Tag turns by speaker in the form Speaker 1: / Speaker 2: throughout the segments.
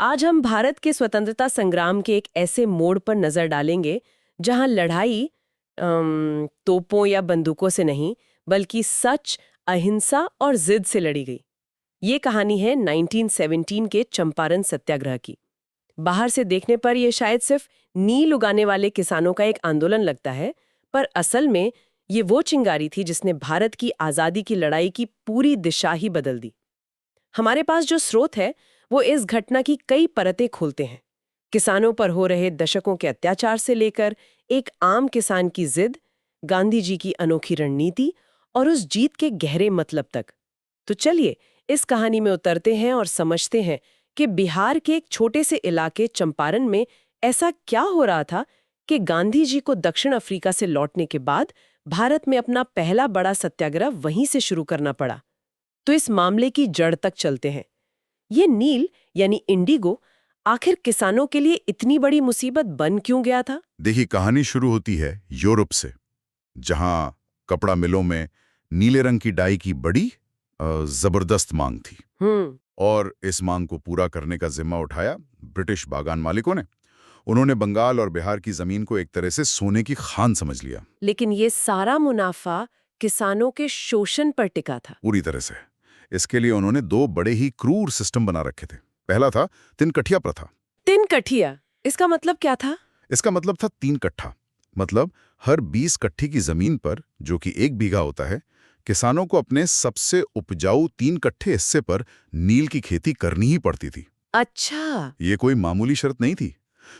Speaker 1: आज हम भारत के स्वतंत्रता संग्राम के एक ऐसे मोड़ पर नजर डालेंगे जहां लड़ाई तोपों या बंदूकों से नहीं बल्कि सच, अहिंसा और जिद से लड़ी गई। ये कहानी है 1917 के चंपारण सत्याग्रह की। बाहर से देखने पर यह शायद सिर्फ नील उगाने वाले किसानों का एक आंदोलन लगता है, पर असल में ये वो चिंगारी थी जिसने भारत की आज़ादी की लड़ाई की पूरी दिशा ही बदल दी। हमारे पास जो स्रोत है वो इस घटना की कई परतें खोलते हैं। किसानों पर हो रहे दशकों के अत्याचार से लेकर एक आम किसान की जिद, गांधी जी की अनोखी रणनीति और उस जीत के गहरे मतलब तक। तो चलिए इस कहानी में उतरते हैं और समझते हैं कि बिहार के एक छोटे से इलाके चंपारण में ऐसा क्या हो रहा था कि गांधी जी को दक्षिण अफ्रीका से लौटने के बाद भारत में अपना पहला बड़ा सत्याग्रह वहीं से शुरू करना पड़ा। तो इस मामले की जड़ तक चलते हैं। ये नील यानी इंडिगो आखिर किसानों के लिए इतनी बड़ी मुसीबत बन क्यों गया था?
Speaker 2: देखिए, कहानी शुरू होती है यूरोप से, जहां कपड़ा मिलों में नीले रंग की डाई की बड़ी जबरदस्त मांग थी। और इस मांग को पूरा करने का जिम्मा उठाया ब्रिटिश बागान मालिकों ने। उन्होंने बंगाल और बिहार की जमीन को एक तरह से सोने की खान समझ लिया।
Speaker 1: लेकिन ये सारा मुनाफा किसानों के शोषण पर टिका था।
Speaker 2: पूरी तरह से। इसके लिए उन्होंने दो बड़े ही क्रूर सिस्टम बना रखे थे। पहला था तिनकठिया प्रथा।
Speaker 1: तिनकठिया, इसका मतलब क्या था?
Speaker 2: इसका मतलब था 3 कट्ठा, मतलब हर 20 कट्ठी की जमीन पर, जो कि 1 बीघा होता है, किसानों को अपने सबसे उपजाऊ 3 कट्ठे हिस्से पर नील की खेती करनी ही पड़ती थी।
Speaker 1: अच्छा।
Speaker 2: ये कोई मामूली शर्त नहीं थी।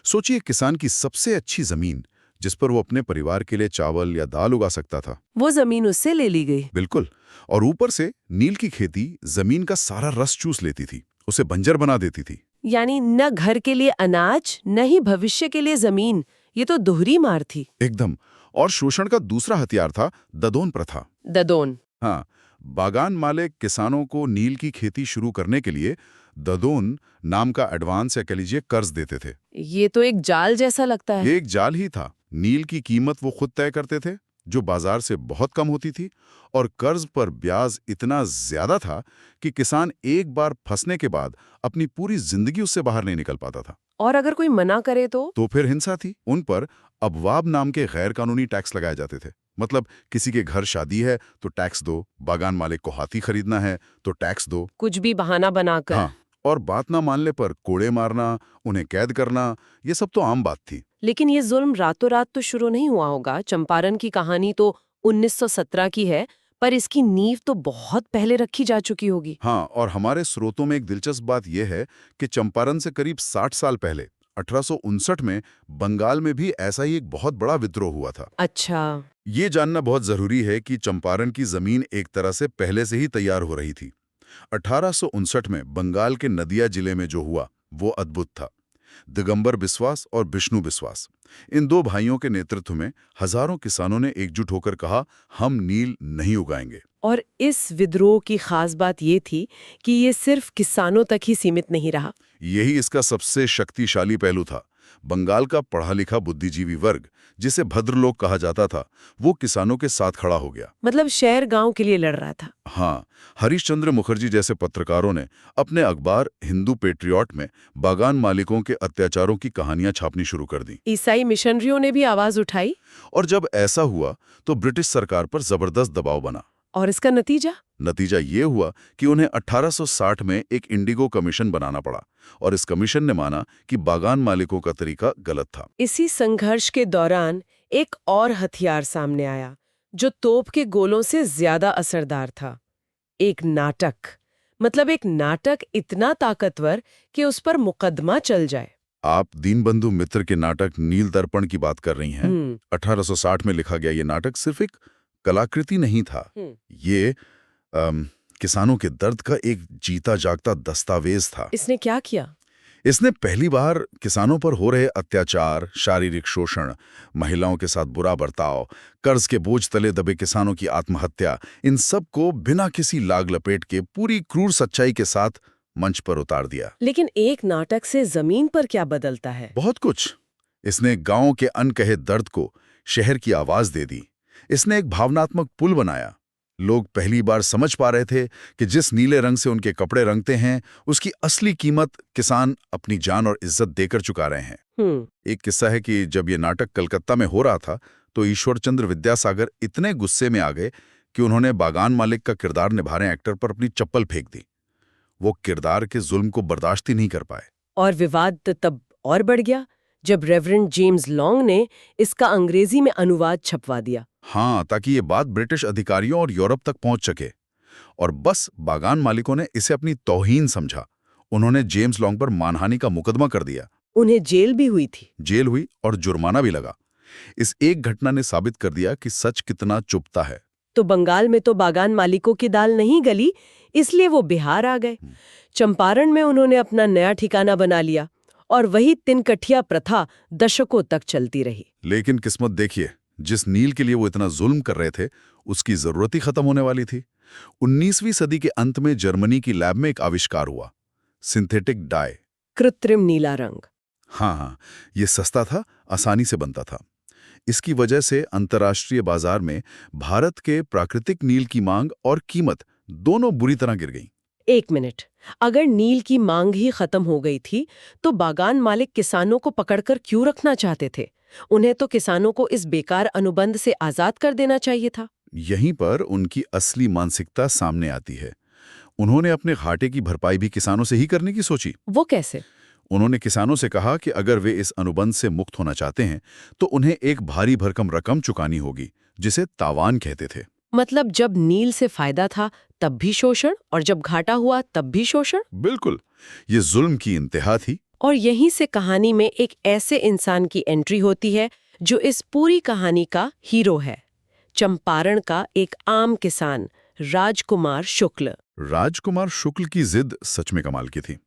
Speaker 2: सोचिए, किसान की सबसे अच्छी जमीन जिस पर वो अपने परिवार के लिए चावल या दाल उगा सकता था,
Speaker 1: वो जमीन उससे ले ली गई।
Speaker 2: बिल्कुल। और ऊपर से नील की खेती जमीन का सारा रस चूस लेती थी, उसे बंजर बना देती थी।
Speaker 1: यानी न घर के लिए अनाज, न ही भविष्य के लिए जमीन। ये तो दोहरी मार थी।
Speaker 2: एकदम। और शोषण का दूसरा हथियार था ददोन प्रथा।
Speaker 1: ददोन।
Speaker 2: हाँ, बागान मालिक किसानों को नील की खेती शुरू करने के लिए ददोन नाम का एडवांस या कह लीजिए कर्ज देते थे।
Speaker 1: ये तो एक जाल जैसा लगता है।
Speaker 2: ये एक जाल ही था। नील की कीमत वो खुद तय करते थे, जो बाजार से बहुत कम होती थी, और कर्ज पर ब्याज इतना ज्यादा था कि किसान एक बार फंसने के बाद अपनी पूरी जिंदगी उससे बाहर नहीं निकल पाता था।
Speaker 1: और अगर कोई मना करे तो
Speaker 2: फिर हिंसा थी। उन पर अबवाब नाम के गैर कानूनी टैक्स लगाए जाते थे। मतलब किसी के घर शादी है तो टैक्स दो, बागान मालिक को हाथी खरीदना है तो टैक्स दो।
Speaker 1: कुछ भी बहाना बनाकर।
Speaker 2: हाँ, और बात ना मानने पर कोड़े मारना, उन्हें कैद करना, ये सब तो आम बात थी।
Speaker 1: लेकिन ये जुल्म रातों रात तो शुरू नहीं हुआ होगा। चंपारण की कहानी तो 1917 की है, पर इसकी नींव तो बहुत पहले रखी जा चुकी होगी।
Speaker 2: हाँ, और हमारे स्रोतों में एक दिलचस्प बात यह है कि चंपारण से करीब 60 साल पहले 1859 में बंगाल में भी ऐसा ही एक बहुत बड़ा विद्रोह हुआ था।
Speaker 1: अच्छा।
Speaker 2: ये जानना बहुत जरूरी है कि चंपारण की जमीन एक तरह से पहले से ही तैयार हो रही थी। 1859 में बंगाल के नदिया जिले में जो हुआ वो अद्भुत था। दिगंबर बिस्वास और विष्णु बिस्वास, इन दो भाइयों के नेतृत्व में हजारों किसानों ने एकजुट होकर कहा, हम नील नहीं उगाएंगे।
Speaker 1: और इस विद्रोह की खास बात ये थी कि ये सिर्फ किसानों तक ही सीमित नहीं रहा।
Speaker 2: यही इसका सबसे शक्तिशाली पहलू था। बंगाल का पढ़ा लिखा बुद्धिजीवी वर्ग, जिसे भद्रलोक कहा जाता था, वो किसानों के साथ खड़ा हो गया।
Speaker 1: मतलब शहर गांव के लिए लड़ रहा था।
Speaker 2: हाँ, हरीशचंद्र मुखर्जी जैसे पत्रकारों ने अपने अखबार हिंदू पेट्रियट में बागान मालिकों के अत्याचारों की कहानियां छापनी शुरू कर दी।
Speaker 1: ईसाई मिशनरियों ने भी आवाज उठाई।
Speaker 2: और जब ऐसा हुआ तो ब्रिटिश सरकार पर जबरदस्त दबाव बना।
Speaker 1: और इसका नतीजा
Speaker 2: ये हुआ कि उन्हें 1860 में एक इंडिगो कमीशन बनाना पड़ा, और इस कमीशन ने माना कि बागान मालिकों का तरीका गलत था।
Speaker 1: इसी संघर्ष के दौरान एक और हथियार सामने आया जो तोप के गोलों से ज्यादा असरदार था। एक नाटक। मतलब एक नाटक इतना ताकतवर कि उस पर मुकदमा चल जाए।
Speaker 2: आप दीनबंधु मित्र के नाटक नील दर्पण की बात कर रही हैं। 1860 में लिखा गया ये नाटक सिर्फ एक कलाकृति नहीं था। ये किसानों के दर्द का एक जीता जागता दस्तावेज था।
Speaker 1: इसने क्या किया?
Speaker 2: इसने पहली बार किसानों पर हो रहे अत्याचार, शारीरिक शोषण, महिलाओं के साथ बुरा बर्ताव, कर्ज के बोझ तले दबे किसानों की आत्महत्या, इन सब को बिना किसी लाग लपेट के पूरी क्रूर सच्चाई के साथ मंच पर उतार दिया।
Speaker 1: लेकिन एक नाटक से जमीन पर क्या बदलता है?
Speaker 2: बहुत कुछ। इसने गांव के अनकहे दर्द को शहर की आवाज दे दी। इसने एक भावनात्मक पुल बनाया। लोग पहली बार समझ पा रहे थे कि जिस नीले रंग से उनके कपड़े रंगते हैं उसकी असली कीमत किसान अपनी जान और इज्जत देकर चुका रहे हैं। एक किस्सा है कि जब ये नाटक कलकत्ता में हो रहा था तो ईश्वरचंद्र विद्यासागर इतने गुस्से में आ गए कि उन्होंने बागान मालिक का किरदार निभा रहे एक्टर पर अपनी चप्पल फेंक दी। वो किरदार के जुल्म को बर्दाश्त ही नहीं कर पाए।
Speaker 1: और विवाद तब और बढ़ गया जब रेवरेंड जेम्स लॉन्ग ने इसका अंग्रेजी में अनुवाद छपवा दिया।
Speaker 2: हाँ, ताकि ये बात ब्रिटिश अधिकारियों और यूरोप तक पहुंच सके। और बस बागान मालिकों ने इसे अपनी तौहीन समझा। उन्होंने जेम्स लॉन्ग पर मानहानि का मुकदमा कर दिया।
Speaker 1: उन्हें जेल भी हुई थी।
Speaker 2: जेल हुई और जुर्माना भी लगा। इस एक घटना ने साबित कर दिया कि सच कितना चुभता है।
Speaker 1: तो बंगाल में तो बागान मालिकों की दाल नहीं गली, इसलिए वो बिहार आ गए। चंपारण में उन्होंने अपना नया ठिकाना बना लिया और वही तिनकठिया प्रथा दशकों तक चलती रही।
Speaker 2: लेकिन किस्मत देखिए, जिस नील के लिए वो इतना जुल्म कर रहे थे उसकी जरूरत ही खत्म होने वाली थी। 19वीं सदी के अंत में जर्मनी की लैब में एक आविष्कार हुआ, सिंथेटिक डाई,
Speaker 1: कृत्रिम नीला रंग।
Speaker 2: हाँ, ये सस्ता था, आसानी से बनता था। इसकी वजह से अंतर्राष्ट्रीय बाजार में भारत के प्राकृतिक नील की मांग और कीमत दोनों बुरी तरह गिर गईं।
Speaker 1: एक मिनट, अगर नील की मांग ही खत्म हो गई थी तो बागान मालिक किसानों को पकड़कर क्यों रखना चाहते थे? उन्हें तो किसानों को इस बेकार अनुबंध से आजाद कर देना चाहिए था।
Speaker 2: यहीं पर उनकी असली मानसिकता सामने आती है। उन्होंने अपने घाटे की भरपाई भी किसानों से ही करने की सोची।
Speaker 1: वो कैसे?
Speaker 2: उन्होंने किसानों से कहा कि अगर वे इस अनुबंध से मुक्त होना चाहते हैं तो उन्हें एक भारी भरकम रकम चुकानी होगी, जिसे तावान कहते थे।
Speaker 1: मतलब जब नील से फायदा था तब भी शोषण और जब घाटा हुआ तब भी शोषण?
Speaker 2: बिल्कुल, ये जुल्म की इंतहा थी।
Speaker 1: और यहीं से कहानी में एक ऐसे इंसान की एंट्री होती है जो इस पूरी कहानी का हीरो है। चंपारण का एक आम किसान राजकुमार शुक्ल।
Speaker 2: राजकुमार शुक्ल की जिद सच में कमाल की थी।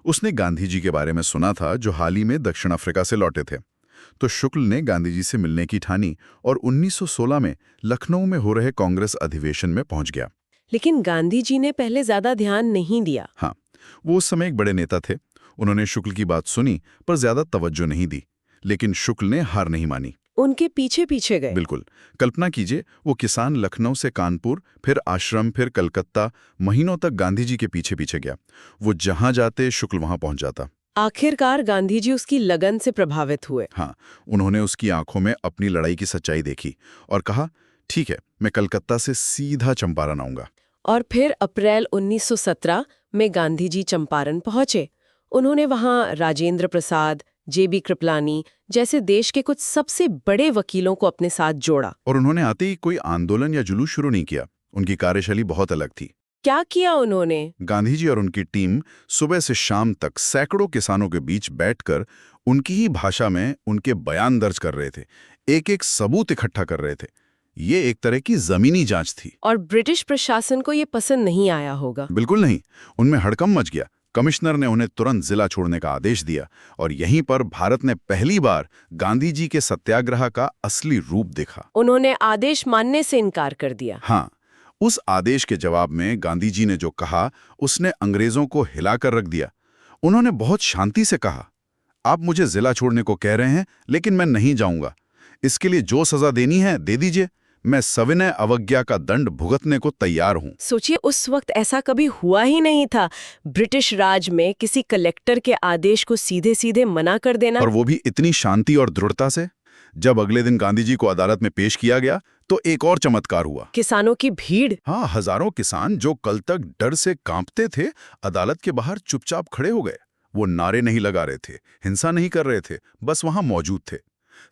Speaker 2: उसने गांधी जी के बारे में सुना था जो हाल ही में दक्षिण अफ्रीका से लौटे थे। तो शुक्ल ने गांधी जी से मिलने की ठानी और 1916 में लखनऊ में हो रहे कांग्रेस अधिवेशन में पहुंच गया।
Speaker 1: लेकिन गांधी जी ने पहले ज्यादा ध्यान नहीं दिया।
Speaker 2: हाँ, वो उस समय एक बड़े नेता थे। उन्होंने शुक्ल की बात सुनी पर ज्यादा तवज्जो नहीं दी। लेकिन शुक्ल ने हार नहीं मानी,
Speaker 1: उनके पीछे पीछे गए।
Speaker 2: बिल्कुल। कल्पना कीजिए, वो किसान लखनऊ से कानपुर, फिर आश्रम, फिर कलकत्ता, महीनों तक गांधी जी के पीछे पीछे गया। वो जहां जाते शुक्ल वहां पहुंच जाता।
Speaker 1: आखिरकार गांधी जी उसकी लगन से प्रभावित हुए।
Speaker 2: हाँ, उन्होंने उसकी आंखों में अपनी लड़ाई की सच्चाई देखी और कहा, ठीक है, मैं कलकत्ता से सीधा चंपारण आऊंगा।
Speaker 1: और फिर अप्रैल 1917 में गांधी जी चंपारण पहुंचे। उन्होंने वहां राजेंद्र प्रसाद, जेबी कृपलानी जैसे देश के कुछ सबसे बड़े वकीलों को अपने साथ जोड़ा।
Speaker 2: और उन्होंने आते ही कोई आंदोलन या जुलूस शुरू नहीं किया। उनकी कार्यशैली बहुत अलग थी।
Speaker 1: क्या किया उन्होंने?
Speaker 2: गांधी जी और उनकी टीम सुबह से शाम तक सैकड़ों किसानों के बीच बैठकर उनकी ही भाषा में उनके बयान दर्ज कर रहे थे, एक एक सबूत इकट्ठा कर रहे थे। ये एक तरह की जमीनी जांच थी।
Speaker 1: और ब्रिटिश प्रशासन को ये पसंद नहीं आया होगा।
Speaker 2: बिल्कुल नहीं, उनमें हड़कंप मच गया। कमिश्नर ने उन्हें तुरंत जिला छोड़ने का आदेश दिया और यहीं पर भारत ने पहली बार गांधी जी के सत्याग्रह का असली रूप देखा।
Speaker 1: उन्होंने आदेश मानने से इनकार कर दिया।
Speaker 2: हाँ, उस आदेश के जवाब में गांधी जी ने जो कहा उसने अंग्रेजों को हिलाकर रख दिया। उन्होंने बहुत शांति से कहा, आप मुझे जिला छोड़ने को कह रहे हैं लेकिन मैं नहीं जाऊंगा। इसके लिए जो सजा देनी है दे दीजिए। मैं सविनय अवज्ञा का दंड भुगतने को तैयार हूं।
Speaker 1: सोचिए, उस वक्त ऐसा कभी हुआ ही नहीं था। ब्रिटिश राज में किसी कलेक्टर के आदेश को सीधे सीधे मना कर देना,
Speaker 2: और वो भी इतनी शांति और दृढ़ता से। जब अगले दिन गांधी जी को अदालत में पेश किया गया तो एक और चमत्कार हुआ।
Speaker 1: किसानों की भीड़।
Speaker 2: हाँ, हजारों किसान जो कल तक डर से कांपते थे, अदालत के बाहर चुपचाप खड़े हो गए। वो नारे नहीं लगा रहे थे, हिंसा नहीं कर रहे थे, बस वहां मौजूद थे।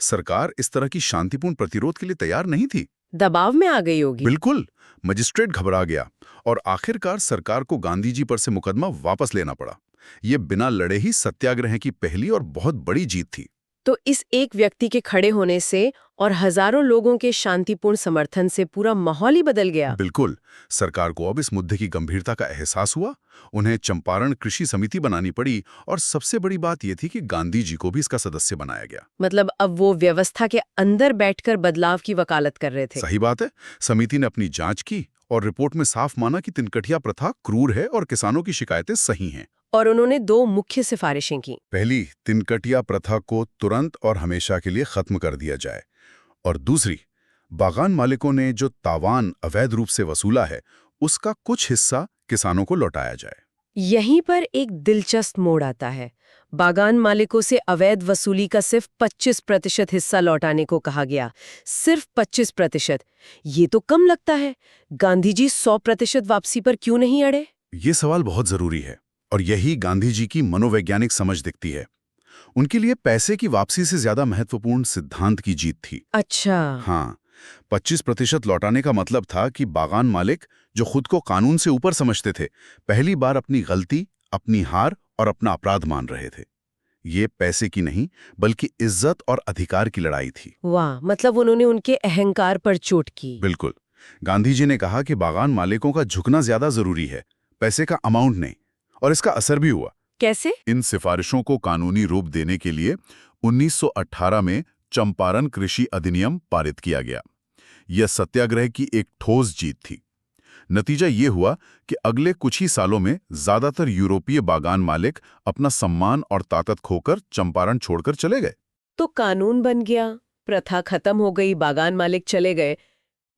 Speaker 2: सरकार इस तरह की शांतिपूर्ण प्रतिरोध के लिए तैयार नहीं थी।
Speaker 1: दबाव में आ गई होगी।
Speaker 2: बिल्कुल। मजिस्ट्रेट घबरा गया और आखिरकार सरकार को गांधी जी पर से मुकदमा वापस लेना पड़ा। ये बिना लड़े ही सत्याग्रह की पहली और बहुत बड़ी जीत थी।
Speaker 1: तो इस एक व्यक्ति के खड़े होने से और हजारों लोगों के शांतिपूर्ण समर्थन से पूरा माहौल ही बदल गया।
Speaker 2: बिल्कुल। सरकार को अब इस मुद्दे की गंभीरता का एहसास हुआ। उन्हें चंपारण कृषि समिति बनानी पड़ी और सबसे बड़ी बात यह थी कि गांधी जी को भी इसका सदस्य बनाया गया।
Speaker 1: मतलब अब वो व्यवस्था के अंदर बैठकर बदलाव की वकालत कर रहे थे।
Speaker 2: सही बात है। समिति ने अपनी जांच की और रिपोर्ट में साफ माना कि तिनकठिया प्रथा क्रूर है और किसानों की शिकायतें सही हैं।
Speaker 1: और उन्होंने 2 मुख्य सिफारिशें की।
Speaker 2: पहली, तिनकठिया प्रथा को तुरंत और हमेशा के लिए खत्म कर दिया जाए। और दूसरी, बागान मालिकों ने जो तावान अवैध रूप से वसूला है, उसका कुछ हिस्सा किसानों को लौटाया जाए।
Speaker 1: यहीं पर एक दिलचस्प मोड़ आता है। बागान मालिकों से अवैध वसूली का सिर्फ 25% हिस्सा लौटाने को कहा गया। सिर्फ 25%। ये तो कम लगता है। गांधी जी 100% वापसी पर क्यों नहीं अड़े?
Speaker 2: ये सवाल बहुत जरूरी है और यही गांधी जी की मनोवैज्ञानिक समझ दिखती है। उनके लिए पैसे की वापसी से ज्यादा महत्वपूर्ण सिद्धांत की जीत थी।
Speaker 1: अच्छा।
Speaker 2: हाँ, 25% लौटाने का मतलब था कि बागान मालिक, जो खुद को कानून से ऊपर समझते थे, पहली बार अपनी गलती, अपनी हार और अपना अपराध मान रहे थे। ये पैसे की नहीं, बल्कि इज्जत और अधिकार की लड़ाई थी।
Speaker 1: वाह, मतलब उन्होंने उनके अहंकार पर चोट की।
Speaker 2: बिल्कुल। गांधी जी ने कहा कि बागान मालिकों का झुकना ज्यादा जरूरी है, पैसे का अमाउंट नहीं। और इसका असर भी हुआ।
Speaker 1: कैसे?
Speaker 2: इन सिफारिशों को कानूनी रूप देने के लिए 1918 में चंपारण कृषि अधिनियम पारित किया गया। यह सत्याग्रह की एक ठोस जीत थी। नतीजा ये हुआ कि अगले कुछ ही सालों में ज्यादातर यूरोपीय बागान मालिक अपना सम्मान और ताकत खोकर चंपारण छोड़कर चले गए।
Speaker 1: तो कानून बन गया, प्रथा खत्म हो गई, बागान मालिक चले गए।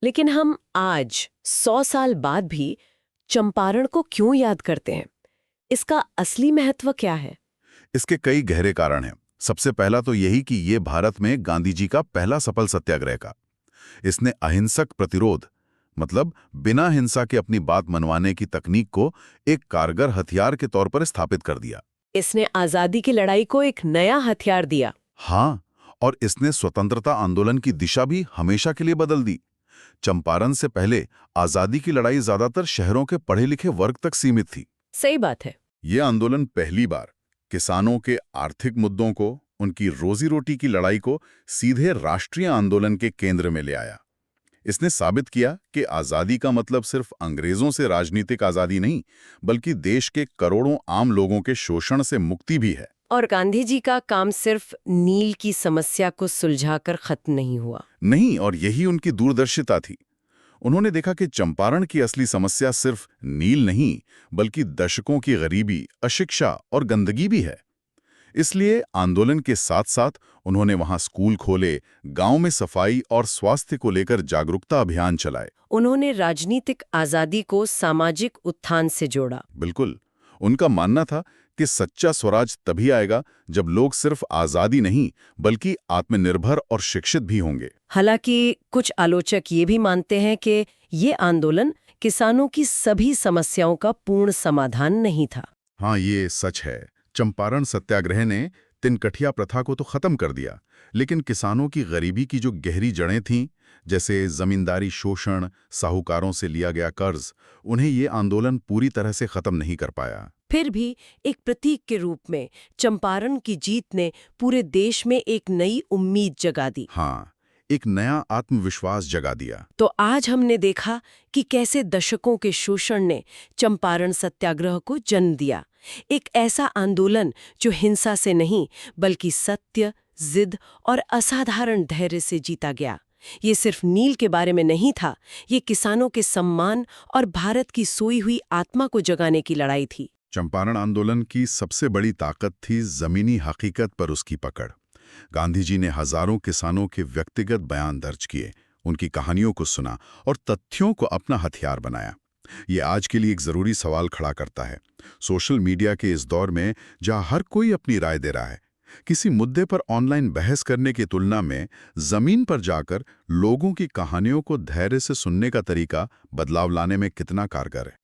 Speaker 1: लेकिन हम आज 100 साल बाद भी चंपारण को क्यों याद करते हैं? इसका असली महत्व क्या है?
Speaker 2: इसके कई गहरे कारण हैं। सबसे पहला तो यही कि ये भारत में गांधी जी का पहला सफल सत्याग्रह का। इसने अहिंसक प्रतिरोध, मतलब बिना हिंसा के अपनी बात मनवाने की तकनीक को एक कारगर हथियार के तौर पर स्थापित कर दिया।
Speaker 1: इसने आजादी की लड़ाई को एक नया हथियार दिया।
Speaker 2: हाँ, और इसने स्वतंत्रता आंदोलन की दिशा भी हमेशा के लिए बदल दी। चंपारण से पहले आजादी की लड़ाई ज्यादातर शहरों के पढ़े लिखे वर्ग तक सीमित थी।
Speaker 1: सही बात है।
Speaker 2: ये आंदोलन पहली बार किसानों के आर्थिक मुद्दों को, उनकी रोजी रोटी की लड़ाई को सीधे राष्ट्रीय आंदोलन के केंद्र में ले आया। इसने साबित किया कि आजादी का मतलब सिर्फ अंग्रेजों से राजनीतिक आजादी नहीं, बल्कि देश के करोड़ों आम लोगों के शोषण से मुक्ति भी है।
Speaker 1: और गांधी जी का काम सिर्फ नील की समस्या को सुलझाकर खत्म नहीं हुआ।
Speaker 2: नहीं, और यही उनकी दूरदर्शिता थी। उन्होंने देखा कि चंपारण की असली समस्या सिर्फ नील नहीं, बल्कि दशकों की गरीबी, अशिक्षा और गंदगी भी है। इसलिए आंदोलन के साथ साथ उन्होंने वहां स्कूल खोले, गांव में सफाई और स्वास्थ्य को लेकर जागरूकता अभियान चलाए।
Speaker 1: उन्होंने राजनीतिक आजादी को सामाजिक उत्थान से जोड़ा।
Speaker 2: बिल्कुल। उनका मानना था कि सच्चा स्वराज तभी आएगा जब लोग सिर्फ आजादी नहीं, बल्कि आत्मनिर्भर और शिक्षित भी होंगे।
Speaker 1: हालांकि कुछ आलोचक ये भी मानते हैं कि ये आंदोलन किसानों की सभी समस्याओं का पूर्ण समाधान नहीं था।
Speaker 2: हाँ, ये सच है। चंपारण सत्याग्रह ने तिनकठिया प्रथा को तो खत्म कर दिया, लेकिन किसानों की गरीबी की जो गहरी जड़ें थीं, जैसे जमींदारी शोषण, साहूकारों से लिया गया कर्ज, उन्हें ये आंदोलन पूरी तरह से खत्म नहीं कर पाया।
Speaker 1: फिर भी एक प्रतीक के रूप में चंपारण की जीत ने पूरे देश में एक नई उम्मीद जगा दी।
Speaker 2: हाँ, एक नया आत्मविश्वास जगा दिया।
Speaker 1: तो आज हमने देखा कि कैसे दशकों के शोषण ने चंपारण सत्याग्रह को जन्म दिया। एक ऐसा आंदोलन जो हिंसा से नहीं, बल्कि सत्य, जिद और असाधारण धैर्य से जीता गया। ये सिर्फ नील के बारे में नहीं था, ये किसानों के सम्मान और भारत की सोई हुई आत्मा को जगाने की लड़ाई थी।
Speaker 2: चंपारण आंदोलन की सबसे बड़ी ताकत थी जमीनी हकीकत पर उसकी पकड़। गांधी जी ने हजारों किसानों के व्यक्तिगत बयान दर्ज किए, उनकी कहानियों को सुना और तथ्यों को अपना हथियार बनाया। ये आज के लिए एक जरूरी सवाल खड़ा करता है। सोशल मीडिया के इस दौर में जहां हर कोई अपनी राय दे रहा है, किसी मुद्दे पर ऑनलाइन बहस करने की तुलना में जमीन पर जाकर लोगों की कहानियों को धैर्य से सुनने का तरीका बदलाव लाने में कितना कारगर है।